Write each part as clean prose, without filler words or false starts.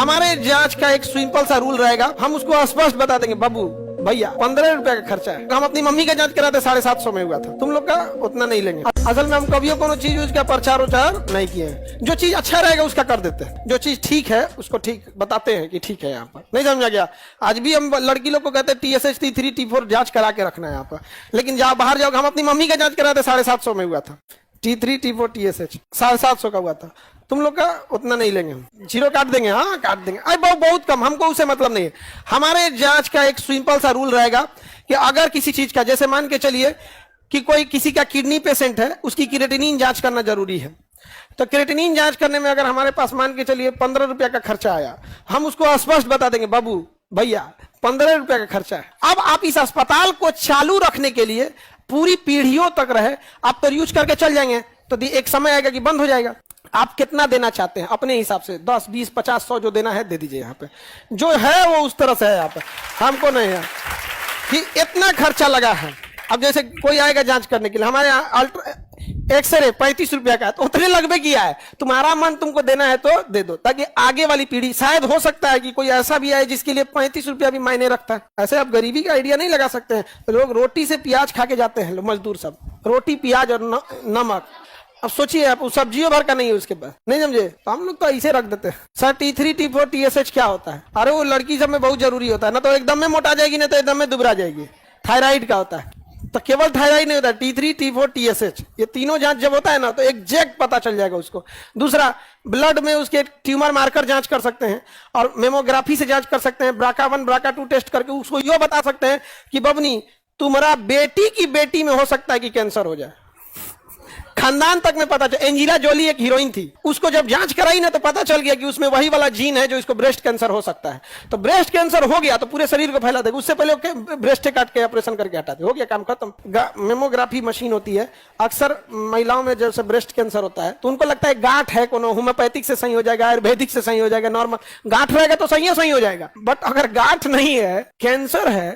हमारे जांच का एक सिंपल सा रूल रहेगा, हम उसको स्पष्ट बता देंगे, बाबू भैया 15 रुपया का खर्चा है। हम अपनी मम्मी का जांच कराते 750 में हुआ था, तुम लोग का उतना नहीं लेंगे। असल में हम कभी कोनो चीज उसका प्रचार उचार नहीं किए हैं। जो चीज अच्छा रहेगा उसका कर देते हैं, जो चीज ठीक है उसको ठीक बताते हैं कि ठीक है। यहाँ पर नहीं समझा गया। आज भी हम लड़की लोग को कहते हैं TSH T3 T4 जांच करा के रखना है यहाँ पर, लेकिन जहाँ बाहर जाओगे, हम अपनी मम्मी का जांच कराते 750 में हुआ था, T3 T4 TSH 750 का हुआ था। तुम लोग का उतना नहीं लेंगे, हम जीरो काट देंगे। हाँ काट देंगे, अरे बहुत कम, हमको उससे मतलब नहीं है। हमारे जांच का एक सिंपल सा रूल रहेगा कि अगर किसी चीज का, जैसे मान के चलिए कि कोई किसी का किडनी पेशेंट है, उसकी क्रिएटिनिन जांच करना जरूरी है। तो क्रिएटिनिन जांच करने में अगर हमारे पास मान के चलिए 15 रुपया का खर्चा आया, हम उसको स्पष्ट बता देंगे, बाबू भैया 15 रुपया का खर्चा है। अब आप इस अस्पताल को चालू रखने के लिए पूरी पीढ़ियों तक रहे, आप तो यूज करके चल जाएंगे, तो एक समय आएगा कि बंद हो जाएगा। आप कितना देना चाहते हैं अपने हिसाब से, 10 20 50 100 जो देना है दे दीजिए। यहाँ पे जो है वो उस तरह से है, यहाँ पे हमको नहीं है कि इतना खर्चा लगा है। अब जैसे कोई आएगा जांच करने के लिए, हमारे यहाँ एक्सरे 35 रुपया का है, तो उतने लगभग किया है। तुम्हारा मन तुमको देना है तो दे दो, ताकि आगे वाली पीढ़ी, शायद हो सकता है कि कोई ऐसा भी आए जिसके लिए 35 रुपया भी मायने रखता है। ऐसे आप गरीबी का आइडिया नहीं लगा सकते हैं। लोग रोटी से प्याज खा के जाते हैं, मजदूर सब रोटी प्याज और नमक। अब सोचिए आप, सब्जियों भर का नहीं है उसके पास, नहीं समझे, तो हम लोग तो ऐसे रख देते हैं। सर T3 T4 TSH क्या होता है? अरे वो लड़की सब में बहुत जरूरी होता है ना, तो एकदम में मोटा जाएगी ना तो एकदम में दुबरा जाएगी। थायराइड का होता है, तो केवल थायराइड नहीं होता, T3 T4 TSH ये तीनों जांच जब होता है ना तो एग्जैक्ट पता चल जाएगा उसको। दूसरा, ब्लड में उसके ट्यूमर मार्कर जांच कर सकते हैं और मेमोग्राफी से जांच कर सकते हैं। BRCA1 BRCA2 टेस्ट करके उसको यो बता सकते हैं कि बबनी तुम्हारा बेटी की बेटी में हो सकता है कि कैंसर हो जाए। खानदान तक में पता चल। एंजिला जोली एक हीरोइन थी, उसको जब जांच कराई ना तो पता चल गया कि उसमें वही वाला जीन है जो इसको ब्रेस्ट कैंसर हो सकता है। तो ब्रेस्ट कैंसर हो गया तो पूरे शरीर को फैला देगा, उससे पहले ब्रेस्ट काट के ऑपरेशन करके हटा दे, हो गया काम खत्म। मेमोग्राफी मशीन होती है, अक्सर महिलाओं में जैसे ब्रेस्ट कैंसर होता है तो उनको लगता है गांठ है, कोनो होम्योपैथिक से सही हो जाएगा, आयुर्वेदिक से सही हो जाएगा, नॉर्मल गांठ रहेगा तो सही हो जाएगा। बट अगर गांठ नहीं है, कैंसर है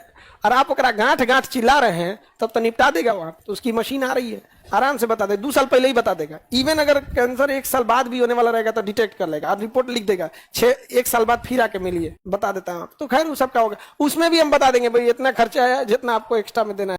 और आप गांठ गांठ चिल्ला रहे हैं, तब तो निपटा देगा वहां। तो उसकी मशीन आ रही है, आराम से बता दे, 2 साल पहले ही बता देगा। इवन अगर कैंसर 1 साल बाद भी होने वाला रहेगा तो डिटेक्ट कर लेगा, आप रिपोर्ट लिख देगा, 1 साल बाद फिर आके मिलिए, बता देता हूं। तो खैर वो सबका होगा, उसमें भी हम बता देंगे भाई इतना खर्चा है जितना आपको एक्स्ट्रा में देना है।